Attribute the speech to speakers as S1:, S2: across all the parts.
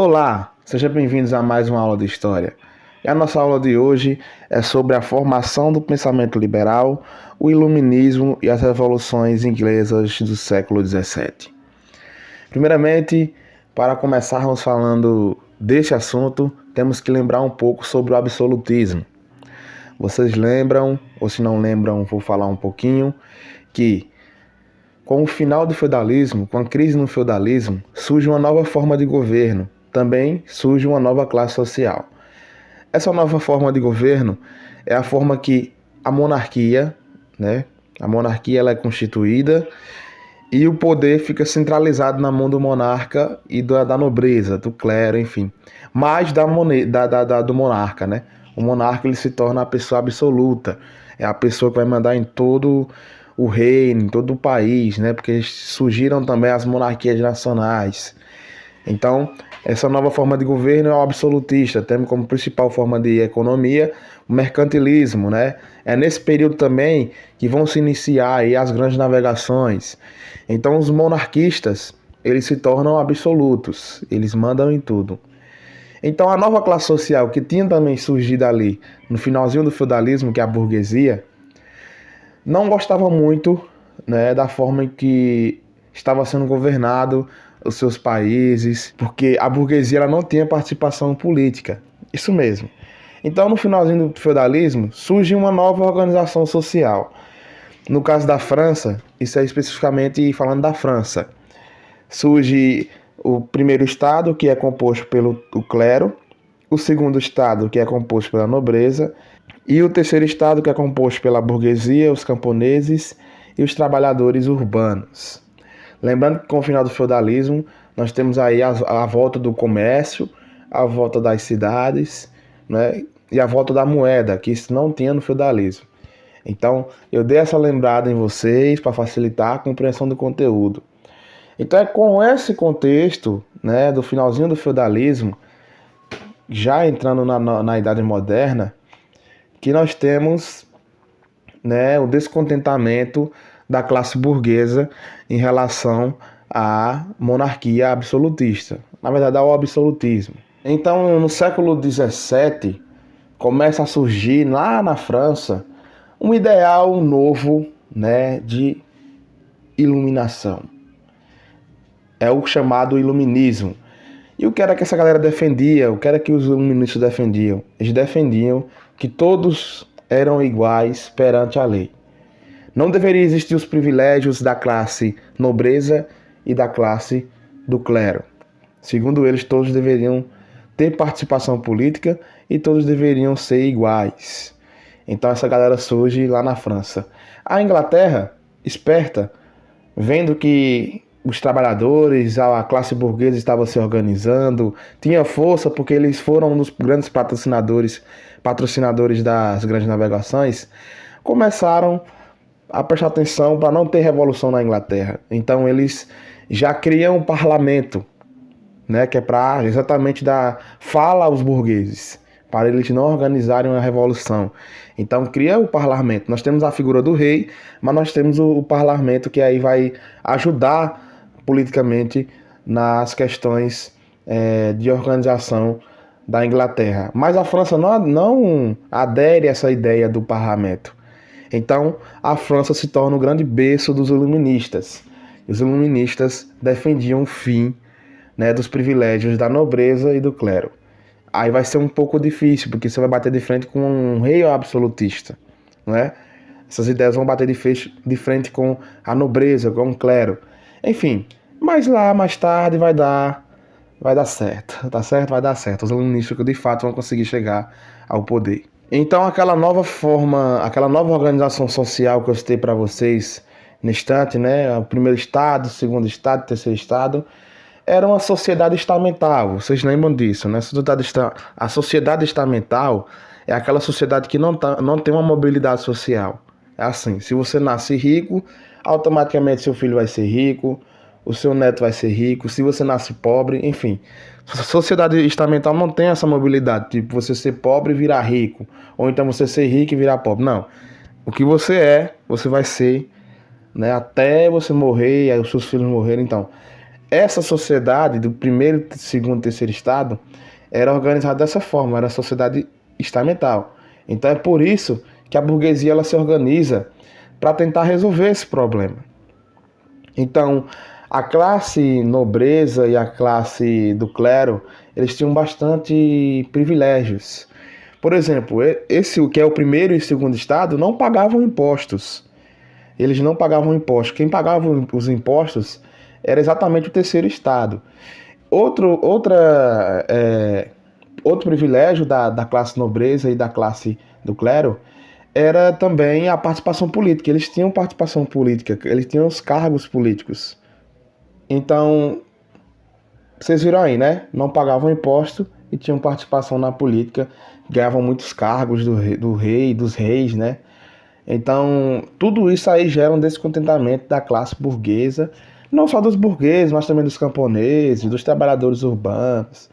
S1: Olá, sejam bem-vindos a mais uma aula de História. E a nossa aula de hoje é sobre a formação do pensamento liberal, o Iluminismo e as revoluções inglesas do século XVII. Primeiramente, para começarmos falando deste assunto, temos que lembrar um pouco sobre o absolutismo. Vocês lembram, ou se não lembram, vou falar um pouquinho, que com o final do feudalismo, com a crise no feudalismo, surge uma nova forma de governo. Também surge uma nova classe social. Essa nova forma de governo é a forma que a monarquia, a monarquia ela é constituída e o poder fica centralizado na mão do monarca e da nobreza, do clero, enfim. Mais do monarca, né? O monarca ele se torna a pessoa absoluta, é a pessoa que vai mandar em todo o reino, em todo o país, né? Porque surgiram também as monarquias nacionais. Então, essa nova forma de governo é o absolutista, tendo como principal forma de economia o mercantilismo, né? É nesse período também que vão se iniciar aí as grandes navegações. Então, os monarquistas, eles se tornam absolutos, eles mandam em tudo. Então, a nova classe social que tinha também surgido ali no finalzinho do feudalismo, que é a burguesia, não gostava muito, né, da forma em que estava sendo governado os seus países, porque a burguesia ela não tinha participação política. Isso mesmo. Então, no finalzinho do feudalismo, surge uma nova organização social. No caso da França, isso é especificamente falando da França, surge o primeiro estado, que é composto pelo clero, o segundo estado, que é composto pela nobreza, e o terceiro estado, que é composto pela burguesia, os camponeses e os trabalhadores urbanos. Lembrando que com o final do feudalismo, nós temos aí a volta do comércio, a volta das cidades, né, e a volta da moeda, que isso não tinha no feudalismo. Então, eu dei essa lembrada em vocês para facilitar a compreensão do conteúdo. Então, é com esse contexto, né, do finalzinho do feudalismo, já entrando na Idade Moderna, que nós temos, né, o descontentamento da classe burguesa em relação à monarquia absolutista, na verdade ao absolutismo. Então, no século XVII, começa a surgir lá na França um ideal novo, né, de iluminação. É o chamado iluminismo. E o que era que essa galera defendia? O que era que os iluministas defendiam? Eles defendiam que todos eram iguais perante a lei. Não deveria existir os privilégios da classe nobreza e da classe do clero. Segundo eles, todos deveriam ter participação política e todos deveriam ser iguais. Então essa galera surge lá na França. A Inglaterra, esperta, vendo que os trabalhadores, a classe burguesa estava se organizando, tinha força porque eles foram um dos grandes patrocinadores das grandes navegações, começaram a prestar atenção para não ter revolução na Inglaterra. Então eles já criam um parlamento, né, que é para exatamente dar fala aos burgueses, para eles não organizarem uma revolução. Então cria o parlamento. Nós temos a figura do rei, mas nós temos o parlamento que aí vai ajudar politicamente nas questões de organização da Inglaterra. Mas a França não adere a essa ideia do parlamento. Então, a França se torna o grande berço dos iluministas. Os iluministas defendiam o fim, né, dos privilégios da nobreza e do clero. Aí vai ser um pouco difícil, porque você vai bater de frente com um rei absolutista, não é? Essas ideias vão bater de frente com a nobreza, com o clero. Enfim, mas lá mais tarde vai dar certo, tá certo? Vai dar certo. Os iluministas de fato vão conseguir chegar ao poder. Então aquela nova organização social que eu citei para vocês no instante, né? O primeiro estado, o segundo estado, o terceiro estado, era uma sociedade estamental. Vocês lembram disso, né? A sociedade estamental é aquela sociedade que não tem uma mobilidade social. É assim, se você nasce rico, automaticamente seu filho vai ser rico, o seu neto vai ser rico, se você nasce pobre, enfim. A sociedade estamental não tem essa mobilidade, tipo você ser pobre e virar rico, ou então você ser rico e virar pobre. Não. O que você é, você vai ser, né, até você morrer e aí os seus filhos morrerem. Então, essa sociedade do primeiro, segundo, terceiro estado era organizada dessa forma, era a sociedade estamental. Então é por isso que a burguesia ela se organiza para tentar resolver esse problema. Então, a classe nobreza e a classe do clero, eles tinham bastante privilégios. Por exemplo, esse que é o primeiro e segundo estado não pagavam impostos. Eles não pagavam impostos. Quem pagava os impostos era exatamente o terceiro estado. Outro privilégio da classe nobreza e da classe do clero era também a participação política. Eles tinham participação política, eles tinham os cargos políticos. Então, vocês viram aí, né? Não pagavam imposto e tinham participação na política, ganhavam muitos cargos do rei, dos reis, né? Então, tudo isso aí gera um descontentamento da classe burguesa, não só dos burgueses, mas também dos camponeses, dos trabalhadores urbanos.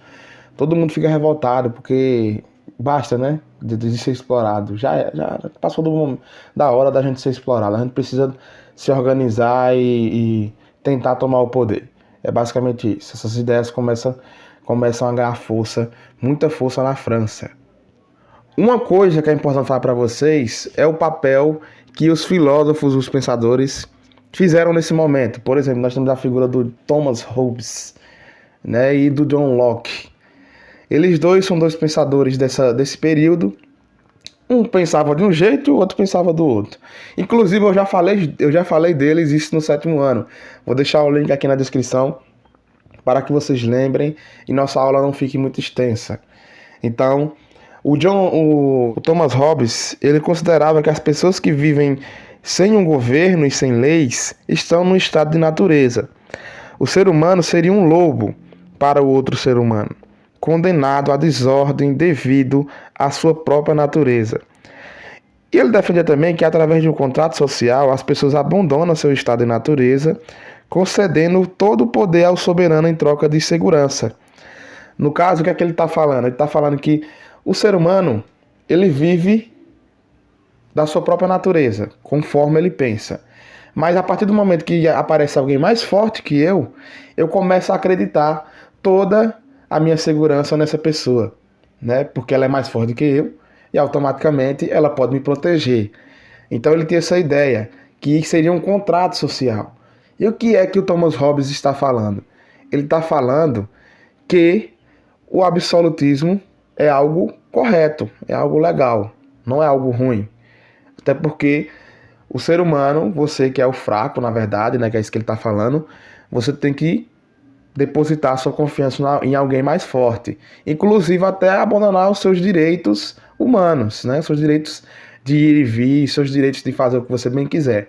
S1: Todo mundo fica revoltado porque basta, né, de ser explorado. Já passou da hora da gente ser explorado. A gente precisa se organizar e tentar tomar o poder. É basicamente isso. Essas ideias começam a ganhar força, muita força na França. Uma coisa que é importante falar para vocês é o papel que os filósofos, os pensadores fizeram nesse momento. Por exemplo, nós temos a figura do Thomas Hobbes, né, e do John Locke. Eles dois são dois pensadores desse período. Um pensava de um jeito e o outro pensava do outro. Inclusive, eu já falei deles isso no 7º ano. Vou deixar o link aqui na descrição para que vocês lembrem e nossa aula não fique muito extensa. Então, o Thomas Hobbes, ele considerava que as pessoas que vivem sem um governo e sem leis estão no estado de natureza. O ser humano seria um lobo para o outro ser humano, condenado à desordem devido à sua própria natureza. E ele defendia também que, através de um contrato social, as pessoas abandonam seu estado de natureza, concedendo todo o poder ao soberano em troca de segurança. No caso, o que é que ele está falando? Ele está falando que o ser humano, ele vive da sua própria natureza, conforme ele pensa. Mas a partir do momento que aparece alguém mais forte que eu começo a acreditar toda a minha segurança nessa pessoa, né? Porque ela é mais forte que eu e automaticamente ela pode me proteger. Então ele tem essa ideia que seria um contrato social. E o que é que o Thomas Hobbes está falando? Ele está falando que o absolutismo é algo correto, é algo legal, não é algo ruim. Até porque o ser humano, você que é o fraco, na verdade, né, que é isso que ele está falando, você tem que depositar sua confiança em alguém mais forte. Inclusive até abandonar os seus direitos humanos, né, seus direitos de ir e vir, seus direitos de fazer o que você bem quiser.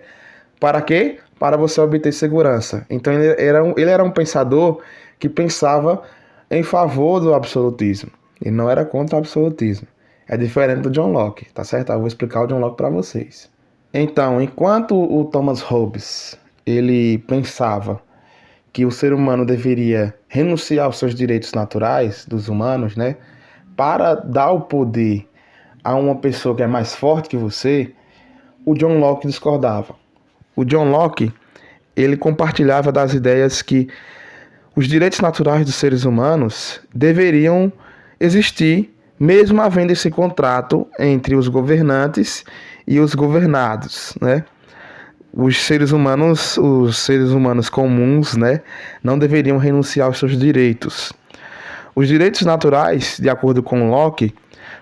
S1: Para quê? Para você obter segurança. Então ele era um pensador que pensava em favor do absolutismo. Ele não era contra o absolutismo. É diferente do John Locke, tá certo? Eu vou explicar o John Locke para vocês. Então, enquanto o Thomas Hobbes, ele pensava que o ser humano deveria renunciar aos seus direitos naturais dos humanos, né, para dar o poder a uma pessoa que é mais forte que você, o John Locke discordava. O John Locke, ele compartilhava das ideias que os direitos naturais dos seres humanos deveriam existir, mesmo havendo esse contrato entre os governantes e os governados, né? Os seres humanos comuns, né, não deveriam renunciar aos seus direitos. Os direitos naturais, de acordo com Locke,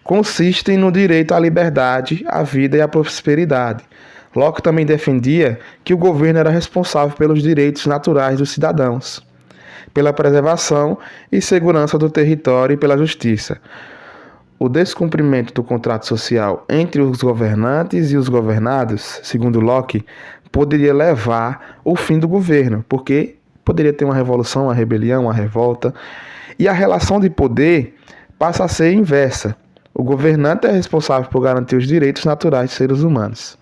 S1: consistem no direito à liberdade, à vida e à prosperidade. Locke também defendia que o governo era responsável pelos direitos naturais dos cidadãos, pela preservação e segurança do território e pela justiça. O descumprimento do contrato social entre os governantes e os governados, segundo Locke, poderia levar ao fim do governo, porque poderia ter uma revolução, uma rebelião, uma revolta, e a relação de poder passa a ser inversa. O governante é responsável por garantir os direitos naturais dos seres humanos.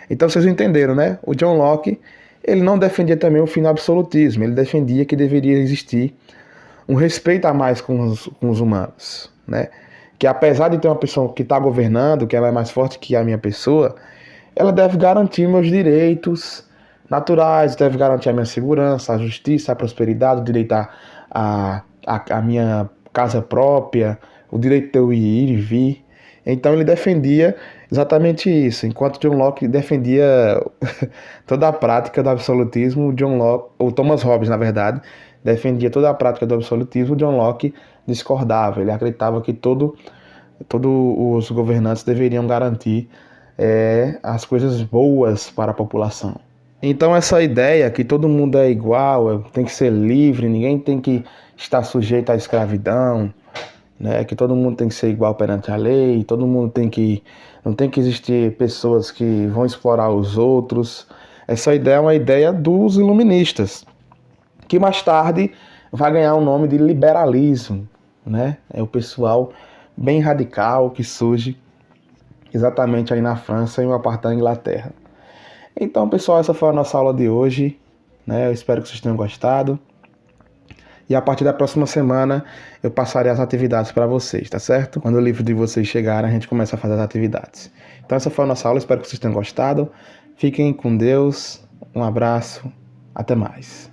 S1: Então vocês entenderam, né? O John Locke, ele não defendia também o fim do absolutismo, ele defendia que deveria existir um respeito a mais com os humanos, né? Que apesar de ter uma pessoa que está governando, que ela é mais forte que a minha pessoa, ela deve garantir meus direitos, naturais, deve garantir a minha segurança, a justiça, a prosperidade, o direito a minha casa própria, o direito de eu ir e vir. Então ele defendia exatamente isso. Enquanto John Locke defendia toda a prática do absolutismo, John Locke, ou Thomas Hobbes, na verdade, defendia toda a prática do absolutismo, John Locke discordava. Ele acreditava que todos os governantes deveriam garantir as coisas boas para a população. Então essa ideia que todo mundo é igual, tem que ser livre, ninguém tem que estar sujeito à escravidão, né? Que todo mundo tem que ser igual perante a lei, todo mundo não tem que existir pessoas que vão explorar os outros. Essa ideia é uma ideia dos iluministas, que mais tarde vai ganhar o nome de liberalismo, né? É o pessoal bem radical que surge exatamente aí na França e uma parte da Inglaterra. Então, pessoal, essa foi a nossa aula de hoje, né? Eu espero que vocês tenham gostado. E a partir da próxima semana eu passarei as atividades para vocês, tá certo? Quando o livro de vocês chegar, a gente começa a fazer as atividades. Então essa foi a nossa aula, espero que vocês tenham gostado. Fiquem com Deus, um abraço, até mais.